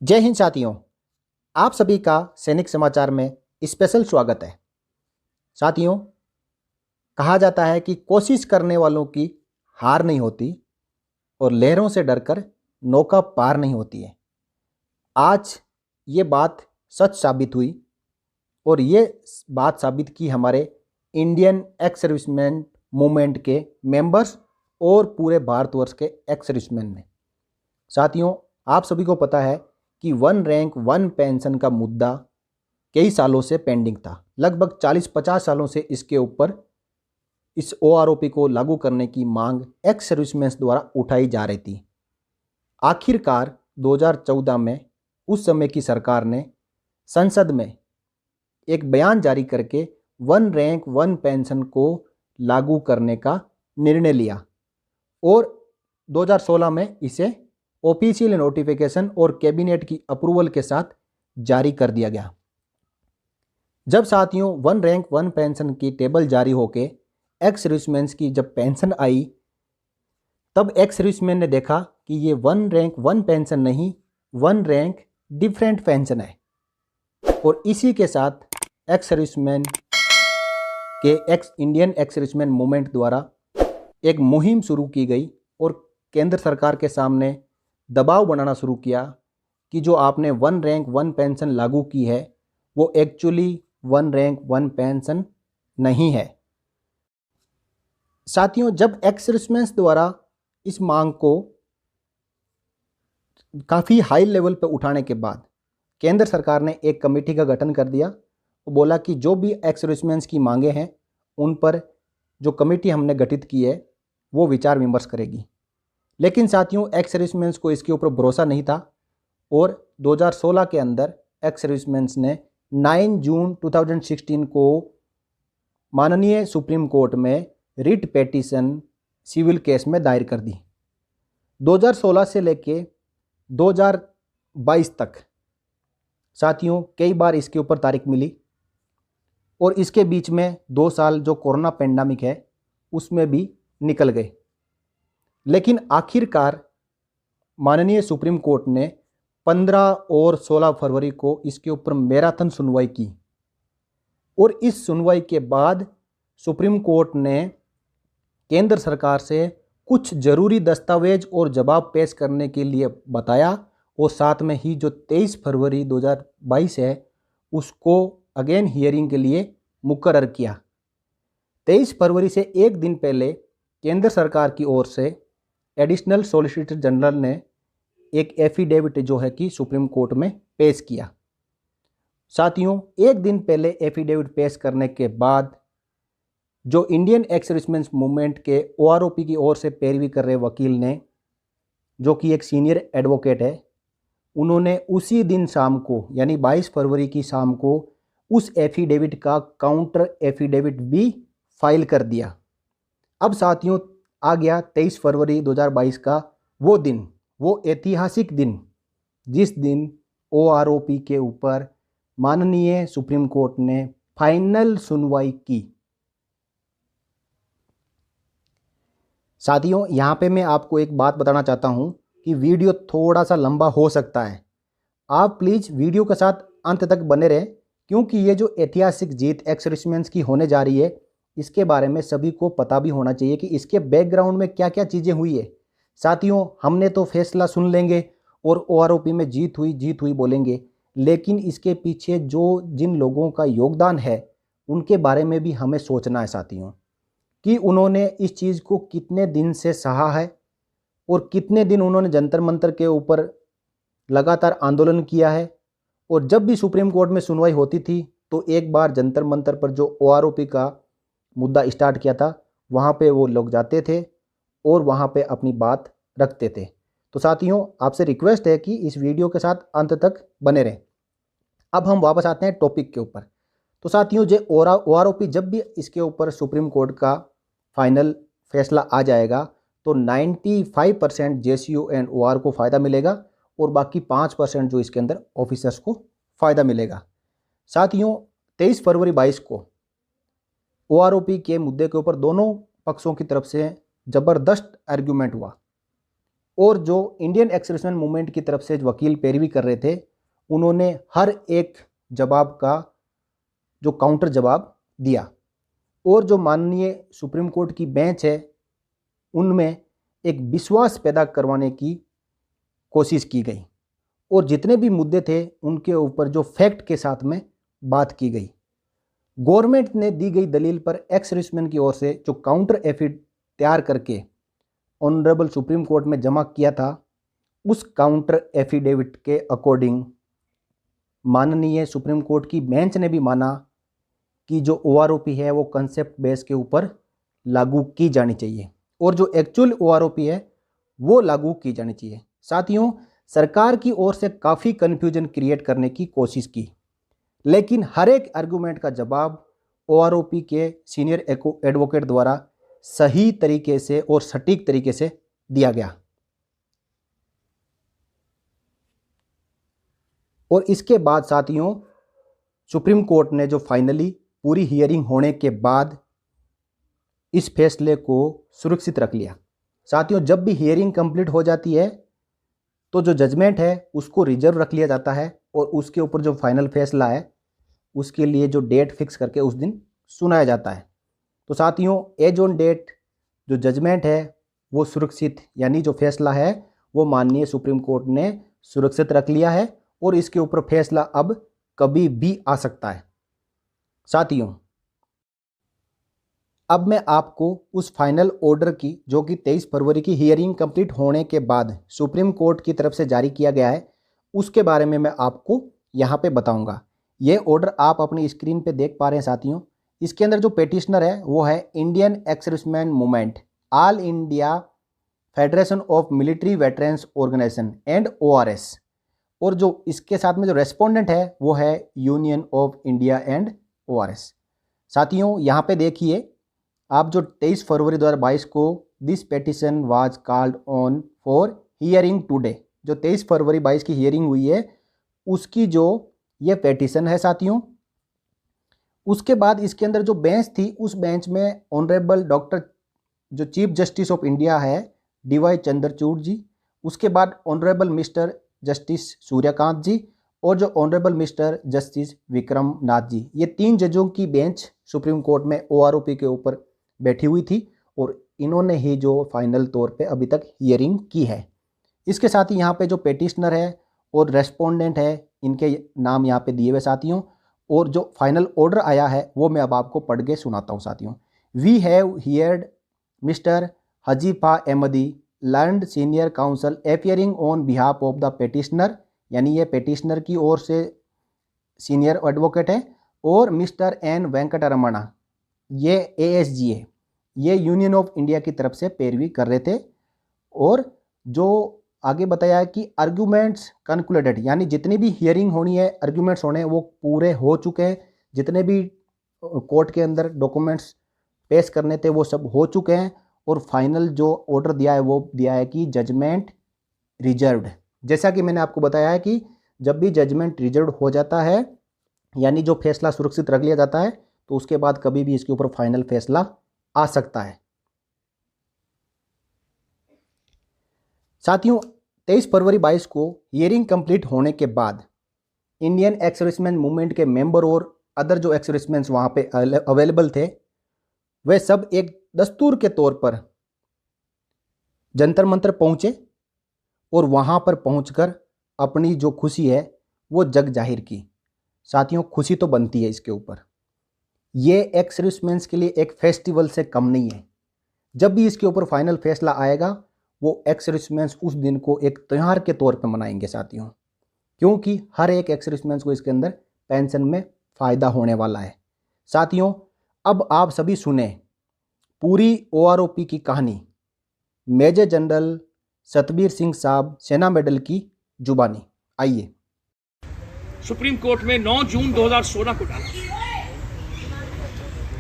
जय हिंद साथियों। आप सभी का सैनिक समाचार में स्पेशल स्वागत है। साथियों, कहा जाता है कि कोशिश करने वालों की हार नहीं होती और लहरों से डरकर नौका पार नहीं होती है। आज ये बात सच साबित हुई और ये बात साबित की हमारे इंडियन एक्स सर्विसमैन मूवमेंट के मेंबर्स और पूरे भारतवर्ष के एक्स सर्विसमैन ने। साथियों, आप सभी को पता है कि वन रैंक वन पेंशन का मुद्दा कई सालों से पेंडिंग था। लगभग 40-50 सालों से इसके ऊपर इस ओआरओपी को लागू करने की मांग एक्स सर्विसमैन द्वारा उठाई जा रही थी। आखिरकार 2014 में उस समय की सरकार ने संसद में एक बयान जारी करके वन रैंक वन पेंशन को लागू करने का निर्णय लिया और 2016 में इसे ऑफिशियल नोटिफिकेशन और कैबिनेट की अप्रूवल के साथ जारी कर दिया गया। जब साथियों वन रैंक वन पेंशन की टेबल जारी होके एक्स सर्विसमैन की जब पेंशन आई, तब एक्स सर्विसमैन ने देखा कि ये वन रैंक वन पेंशन नहीं, वन रैंक डिफरेंट पेंशन है। और इसी के साथ एक्स सर्विसमैन के इंडियन एक्स सर्विसमैन मूवमेंट द्वारा एक मुहिम शुरू की गई और केंद्र सरकार के सामने दबाव बनाना शुरू किया कि जो आपने वन रैंक वन पेंशन लागू की है वो actually one rank one pension नहीं है। साथियों, जब एक्स सर्विसमैन द्वारा इस मांग को काफ़ी हाई लेवल पर उठाने के बाद केंद्र सरकार ने एक कमेटी का गठन कर दिया और बोला कि जो भी एक्स सर्विसमैन की मांगे हैं उन पर जो कमेटी हमने गठित की है वो विचार विमर्श करेगी। लेकिन साथियों, एक्स सर्विसमैन को इसके ऊपर भरोसा नहीं था और 2016 के अंदर एक्स सर्विसमैन ने 9 जून 2016 को माननीय सुप्रीम कोर्ट में रिट पेटिशन सिविल केस में दायर कर दी। 2016 से लेके 2022 तक साथियों कई बार इसके ऊपर तारीख मिली और इसके बीच में 2 साल जो कोरोना पेंडेमिक है उसमें भी निकल गए। लेकिन आखिरकार माननीय सुप्रीम कोर्ट ने 15 और 16 फरवरी को इसके ऊपर मैराथन सुनवाई की और इस सुनवाई के बाद सुप्रीम कोर्ट ने केंद्र सरकार से कुछ ज़रूरी दस्तावेज और जवाब पेश करने के लिए बताया और साथ में ही जो 23 फरवरी 2022 है उसको अगेन हियरिंग के लिए मुकर्रर किया। 23 फरवरी से एक दिन पहले केंद्र सरकार की ओर से एडिशनल सॉलिसिटर जनरल ने एक एफिडेविट जो है कि सुप्रीम कोर्ट में पेश किया। साथियों, एक दिन पहले एफिडेविट पेश करने के बाद जो इंडियन एक्स सर्विसमैन मूवमेंट के ओआरओपी की ओर से पैरवी कर रहे वकील ने, जो कि एक सीनियर एडवोकेट है, उन्होंने उसी दिन शाम को यानी 22 फरवरी की शाम को उस एफिडेविट का काउंटर एफिडेविट भी फाइल कर दिया। अब साथियों आ गया 23 फरवरी 2022 का वो दिन, वो ऐतिहासिक दिन जिस दिन ओआरओपी के ऊपर माननीय सुप्रीम कोर्ट ने फाइनल सुनवाई की। साथियों, यहाँ पे मैं आपको एक बात बताना चाहता हूँ कि वीडियो थोड़ा सा लंबा हो सकता है। आप प्लीज़ वीडियो के साथ अंत तक बने रहें क्योंकि ये जो ऐतिहासिक जीत एक्स सर्विसमैन की होने जा रही है इसके बारे में सभी को पता भी होना चाहिए कि इसके बैकग्राउंड में क्या क्या चीज़ें हुई है। साथियों, हमने तो फैसला सुन लेंगे और ओआरओपी में जीत हुई बोलेंगे, लेकिन इसके पीछे जिन लोगों का योगदान है उनके बारे में भी हमें सोचना है साथियों कि उन्होंने इस चीज़ को कितने दिन से सहा है और कितने दिन उन्होंने जंतर मंतर के ऊपर लगातार आंदोलन किया है। और जब भी सुप्रीम कोर्ट में सुनवाई होती थी तो एक बार जंतर मंतर पर जो ओआरओपी का मुद्दा स्टार्ट किया था वहाँ पे वो लोग जाते थे और वहाँ पे अपनी बात रखते थे। तो साथियों, आपसे रिक्वेस्ट है कि इस वीडियो के साथ अंत तक बने रहें। अब हम वापस आते हैं टॉपिक के ऊपर। तो साथियों, जो ओआरओपी जब भी इसके ऊपर सुप्रीम कोर्ट का फाइनल फैसला आ जाएगा तो 95% जेसीयू एंड ओआर को फ़ायदा मिलेगा और बाकी 5% जो इसके अंदर ऑफिसर्स को फ़ायदा मिलेगा। साथियों, 23 फरवरी 22 को ओआरओपी के मुद्दे के ऊपर दोनों पक्षों की तरफ से ज़बरदस्त आर्ग्यूमेंट हुआ और जो इंडियन एक्स सर्विसमैन मूवमेंट की तरफ से वकील पैरवी कर रहे थे, उन्होंने हर एक जवाब का जो काउंटर जवाब दिया। और जो माननीय सुप्रीम कोर्ट की बेंच है, उनमें एक विश्वास पैदा करवाने की कोशिश की गई और जितने भी मुद्दे थे उनके ऊपर जो फैक्ट के साथ में बात की गई। गवर्नमेंट ने दी गई दलील पर एक्स सर्विसमैन की ओर से जो काउंटर एफिड तैयार करके ऑनरेबल सुप्रीम कोर्ट में जमा किया था, उस काउंटर एफिडेविट के अकॉर्डिंग माननीय सुप्रीम कोर्ट की बेंच ने भी माना कि जो OROP है वो कंसेप्ट बेस के ऊपर लागू की जानी चाहिए और जो एक्चुअल OROP है वो लागू की जानी चाहिए। साथियों, सरकार की ओर से काफ़ी कन्फ्यूजन क्रिएट करने की कोशिश की, लेकिन हर एक आर्गूमेंट का जवाब OROP के सीनियर एडवोकेट द्वारा सही तरीके से और सटीक तरीके से दिया गया। और इसके बाद साथियों, सुप्रीम कोर्ट ने जो फाइनली पूरी हियरिंग होने के बाद इस फैसले को सुरक्षित रख लिया। साथियों, जब भी हियरिंग कंप्लीट हो जाती है तो जो जजमेंट है उसको रिजर्व रख लिया जाता है और उसके ऊपर जो फाइनल फैसला है उसके लिए जो डेट फिक्स करके उस दिन सुनाया जाता है। तो साथियों, एज ऑन डेट जो जजमेंट है वो सुरक्षित, यानी जो फैसला है वो माननीय सुप्रीम कोर्ट ने सुरक्षित रख लिया है और इसके ऊपर फैसला अब कभी भी आ सकता है। साथियों, अब मैं आपको उस फाइनल ऑर्डर की, जो कि 23 फरवरी की हियरिंग कंप्लीट होने के बाद सुप्रीम कोर्ट की तरफ से जारी किया गया है, उसके बारे में मैं आपको यहाँ पे बताऊँगा। ये ऑर्डर आप अपनी स्क्रीन पे देख पा रहे हैं साथियों। इसके अंदर जो पेटिशनर है वो है Indian ex serviceman movement, all India federation of military veterans organisation and ORS, और जो इसके साथ में जो रेस्पोंडेंट है वो है union of India and ORS। साथियों, यहाँ पे देखिए आप, जो 23 फरवरी 2022 को this petition was called on for hearing today, जो 23 फरवरी 22 की हियरिंग हुई है उसकी जो ये पेटिशन है साथियों। उसके बाद इसके अंदर जो बेंच थी, उस बेंच में ऑनरेबल डॉक्टर जो चीफ जस्टिस ऑफ इंडिया है DY चंद्रचूड़ जी, उसके बाद ऑनरेबल मिस्टर जस्टिस सूर्यकांत जी और जो honourable mister justice Vikram Nath ji, ये 3 जजों की बेंच सुप्रीम कोर्ट में OROP के ऊपर बैठी हुई थी और इन्होंने ही जो फाइनल तौर पे अभी तक हियरिंग की है। इसके साथ ही यहाँ पे जो पेटिशनर है और रेस्पोंडेंट है, इनके नाम यहाँ पे दिए हुए साथियों, और जो फाइनल ऑर्डर आया है वो मैं अब आपको पढ़ के सुनाता हूँ साथियों। We have heard mister Huzefa Ahmadi, learned senior counsel appearing on behalf of the petitioner, यानी ये पेटिशनर की ओर से सीनियर एडवोकेट है, और मिस्टर N वेंकटरमणा, ये ASG है, ये यूनियन ऑफ इंडिया की तरफ से पैरवी कर रहे थे। और जो आगे बताया कि आर्ग्यूमेंट्स कंक्लूडेड, यानी जितनी भी हियरिंग होनी है, आर्ग्यूमेंट्स होने हैं, वो पूरे हो चुके हैं। जितने भी कोर्ट के अंदर डॉक्यूमेंट्स पेश करने थे वो सब हो चुके हैं और फाइनल जो ऑर्डर दिया है वो दिया है कि जजमेंट रिजर्व्ड। जैसा कि मैंने आपको बताया है कि जब भी जजमेंट रिजर्व्ड हो जाता है, यानी जो फैसला सुरक्षित रख लिया जाता है, तो उसके बाद कभी भी इसके ऊपर फाइनल फैसला आ सकता है। साथियों, 23 फरवरी 22 को हियरिंग कंप्लीट होने के बाद इंडियन एक्स सर्विसमैन मूवमेंट के मेंबर और अदर जो एक्स सर्विसमैन वहाँ पे अवेलेबल थे, वे सब एक दस्तूर के तौर पर जंतर मंतर पहुँचे और वहाँ पर पहुँचकर अपनी जो खुशी है वो जग जाहिर की। साथियों, खुशी तो बनती है इसके ऊपर, ये एक्स सर्विसमैन के लिए एक फेस्टिवल से कम नहीं है। जब भी इसके ऊपर फाइनल फैसला आएगा वो एक्स सर्विसमैन उस दिन को एक त्यौहार के तौर पर मनाएंगे साथियों, क्योंकि हर एक एक्स सर्विसमैन को इसके अंदर पेंशन में फ़ायदा होने वाला है। साथियों, अब आप सभी सुने पूरी OROP की कहानी मेजर जनरल सतबीर सिंह साहब सेना मेडल की जुबानी। आइए। सुप्रीम कोर्ट में 9 जून 2016 को डाला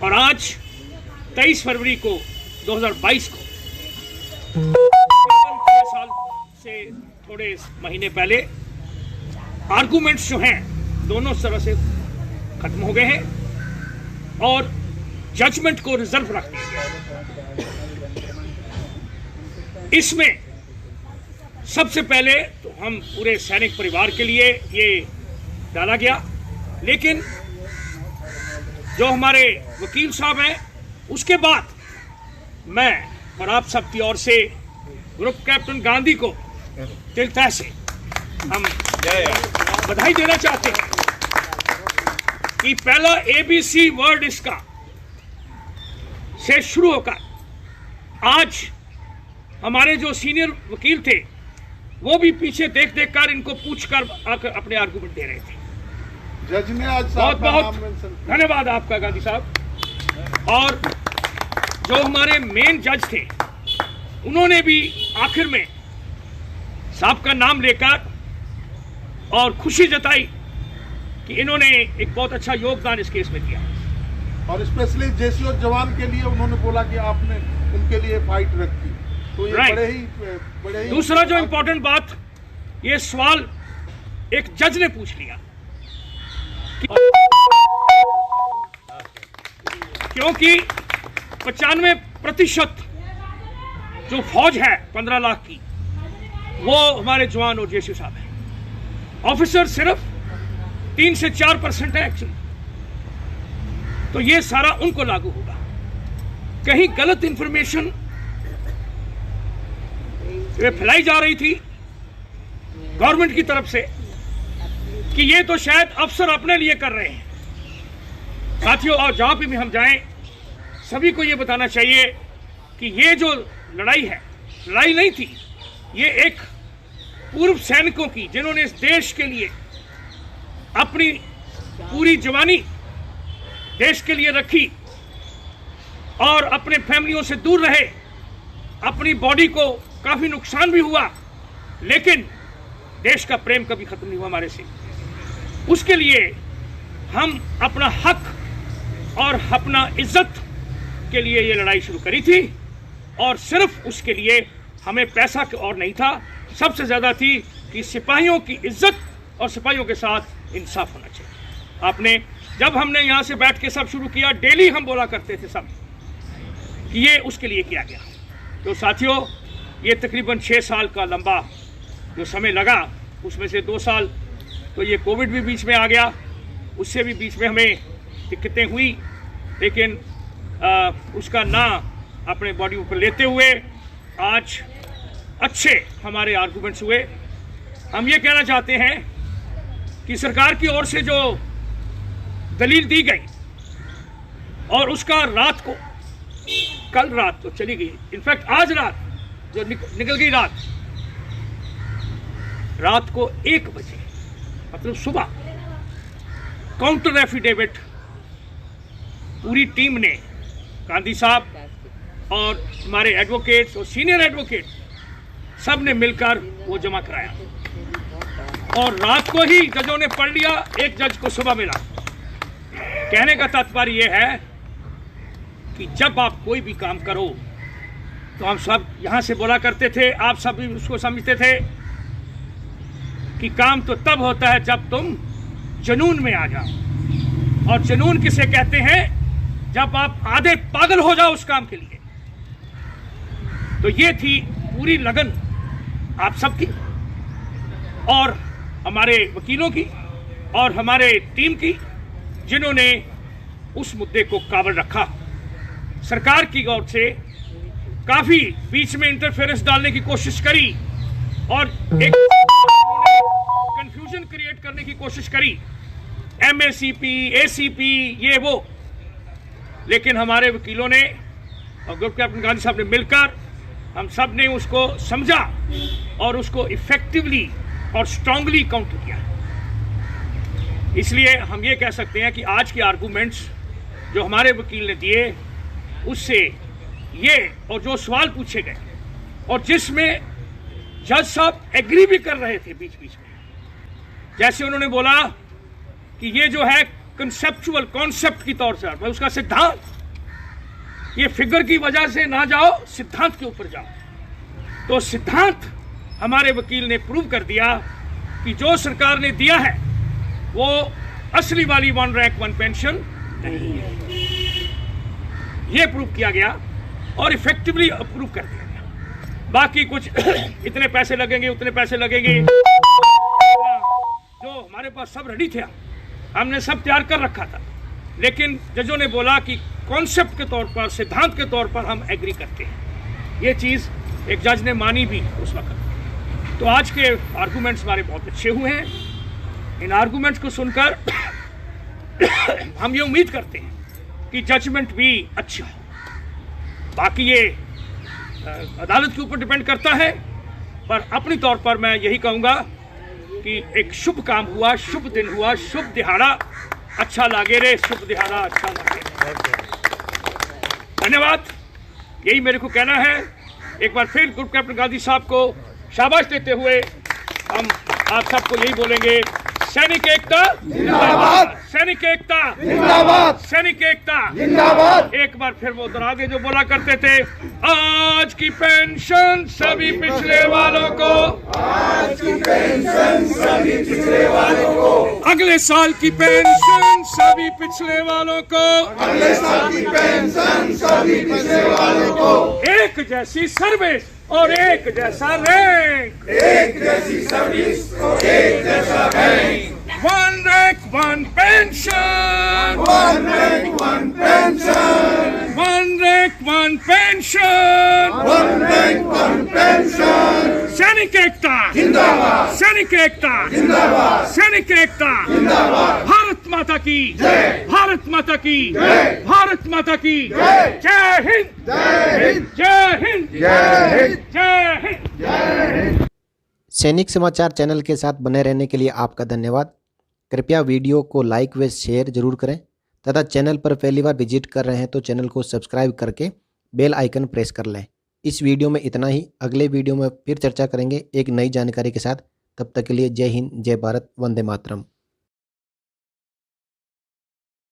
और आज 23 फरवरी को 2022 को 6 साल से थोड़े महीने पहले आर्गुमेंट्स जो हैं दोनों तरह से खत्म हो गए हैं और जजमेंट को रिजर्व रख दिया गया। इसमें सबसे पहले तो हम पूरे सैनिक परिवार के लिए ये डाला गया, लेकिन जो हमारे वकील साहब हैं उसके बाद मैं और आप सबकी ओर से ग्रुप कैप्टन गांधी को दिल तह से हम बधाई देना चाहते हैं कि पहला ABC वर्ड इसका से शुरू होकर आज हमारे जो सीनियर वकील थे वो भी पीछे देख देख कर इनको पूछ कर आकर अपने आर्गुमेंट दे रहे थे। जज ने आज बहुत बहुत धन्यवाद आपका गांधी साहब। और जो हमारे मेन जज थे उन्होंने भी आखिर में साहब का नाम लेकर और खुशी जताई कि इन्होंने एक बहुत अच्छा योगदान इस केस में दिया, और स्पेशली जेसीओ जवान के लिए उन्होंने बोला कि आपने उनके लिए फाइट रखी, तो ये बड़े ही दूसरा जो इम्पोर्टेंट बात, ये सवाल एक जज ने पूछ लिया क्योंकि 95% जो फौज है 15 लाख की वो हमारे जवान और जेसीओ साहब हैं। ऑफिसर सिर्फ 3 से 4% है एक्चुअली, तो ये सारा उनको लागू होगा। कहीं गलत इंफॉर्मेशन फैलाई जा रही थी गवर्नमेंट की तरफ से कि ये तो शायद अफसर अपने लिए कर रहे हैं। साथियों, और जहां भी हम जाएं सभी को ये बताना चाहिए कि ये जो लड़ाई है, लड़ाई नहीं थी, ये एक पूर्व सैनिकों की जिन्होंने इस देश के लिए अपनी पूरी जवानी देश के लिए रखी और अपने फैमिलियों से दूर रहे, अपनी बॉडी को काफी नुकसान भी हुआ, लेकिन देश का प्रेम कभी खत्म नहीं हुआ हमारे से। उसके लिए हम अपना हक और अपना इज्जत के लिए ये लड़ाई शुरू करी थी, और सिर्फ उसके लिए हमें पैसा और नहीं था, सबसे ज्यादा थी कि सिपाहियों की इज्जत और सिपाहियों के साथ इंसाफ होना चाहिए। आपने जब हमने यहाँ से बैठ के सब शुरू किया, डेली हम बोला करते थे सब कि ये उसके लिए किया गया। तो साथियों, ये तकरीबन 6 साल का लंबा जो समय लगा, उसमें से 2 साल तो ये कोविड भी बीच में आ गया, उससे भी बीच में हमें दिक्कतें हुई, लेकिन उसका ना अपने बॉडी ऊपर लेते हुए आज अच्छे हमारे आर्गूमेंट्स हुए। हम ये कहना चाहते हैं कि सरकार की ओर से जो दलील दी गई और उसका रात को, कल रात तो चली गई, इनफैक्ट आज रात जो निकल गई रात को 1 बजे, मतलब सुबह, काउंटर एफिडेविट पूरी टीम ने, गांधी साहब और हमारे एडवोकेट्स और सीनियर एडवोकेट सब ने मिलकर वो जमा कराया, और रात को ही जजों ने पढ़ लिया, एक जज को सुबह मिला। कहने का तात्पर्य यह है कि जब आप कोई भी काम करो, तो हम सब यहां से बोला करते थे, आप सब भी उसको समझते थे कि काम तो तब होता है जब तुम जुनून में आ जाओ, और जुनून किसे कहते हैं? जब आप आधे पागल हो जाओ उस काम के लिए। तो ये थी पूरी लगन आप सबकी और हमारे वकीलों की और हमारे टीम की, जिन्होंने उस मुद्दे को काबल रखा। सरकार की ओर से काफी बीच में इंटरफेरेंस डालने की कोशिश करी और एक कंफ्यूजन क्रिएट करने की कोशिश करी, MACP, ACP, ये वो, लेकिन हमारे वकीलों ने और ग्रुप कैप्टन गांधी साहब ने मिलकर हम सब ने उसको समझा और उसको इफेक्टिवली और स्ट्रांगली काउंटर किया। इसलिए हम ये कह सकते हैं कि आज के आर्गूमेंट्स जो हमारे वकील ने दिए, उससे ये और जो सवाल पूछे गए और जिसमें जज साहब एग्री भी कर रहे थे बीच बीच में, जैसे उन्होंने बोला कि ये जो है कंसेप्चुअल कॉन्सेप्ट की तौर से, भाई उसका सिद्धांत, ये फिगर की वजह से ना जाओ, सिद्धांत के ऊपर जाओ। तो सिद्धांत हमारे वकील ने प्रूव कर दिया कि जो सरकार ने दिया है वो असली वाली 1 रैंक 1 पेंशन नहीं है। ये प्रूव किया गया और इफेक्टिवली अप्रूव कर दिया गया। बाकी कुछ इतने पैसे लगेंगे, उतने पैसे लगेंगे, जो हमारे पास सब रेडी थे, हमने सब तैयार कर रखा था। लेकिन जजों ने बोला कि कॉन्सेप्ट के तौर पर, सिद्धांत के तौर पर हम एग्री करते हैं। ये चीज़ एक जज ने मानी भी उस वक्त। तो आज के आर्गूमेंट्स हमारे बहुत अच्छे हुए हैं। इन आर्गूमेंट्स को सुनकर हम ये उम्मीद करते हैं कि जजमेंट भी अच्छा हो। बाकी ये अदालत के ऊपर डिपेंड करता है, पर अपनी तौर पर मैं यही कहूँगा कि एक शुभ काम हुआ, शुभ दिन हुआ, शुभ दिहाड़ा अच्छा लागे रे, शुभ दिहाड़ा अच्छा लागे। धन्यवाद, यही मेरे को कहना है। एक बार फिर ग्रुप कैप्टन गांधी साहब को शाबाश देते हुए हम आप सबको यही बोलेंगे, सैनिक एकता जिंदाबाद, सैनिक एकता जिंदाबाद, सैनिक एकता जिंदाबाद। एक बार फिर वो दोहरागे जो बोला करते थे, आज की पेंशन सभी पिछड़े वालों को, आज की पेंशन सभी पिछड़े वालों को, अगले साल की पेंशन सभी पिछड़े वालों को, अगले साल की पेंशन सभी पिछड़े वालों को, एक जैसी सर्विस और एक जैसा रैंक, एक जैसी सर्विस और एक जैसा rank, one rank one pension, one rank one pension, one rank one pension, one rank one pension. सैनिक एकता जिंदाबाद, सैनिक एकता जिंदाबाद, सैनिक एकता जिंदाबाद। भारत माता की जय, भारत माता की जय, भारत माता की जय। जय हिंद, जय हिंद, जय हिंद, जय हिंद, जय हिंद, जय हिंद। सैनिक समाचार चैनल के साथ बने रहने के लिए आपका धन्यवाद। कृपया वीडियो को लाइक व शेयर जरूर करें तथा चैनल पर पहली बार विजिट कर रहे हैं तो चैनल को सब्सक्राइब करके बेल आइकन प्रेस कर लें। इस वीडियो में इतना ही। अगले वीडियो में फिर चर्चा करेंगे एक नई जानकारी के साथ। तब तक के लिए जय हिंद, जय भारत, वंदे मातरम।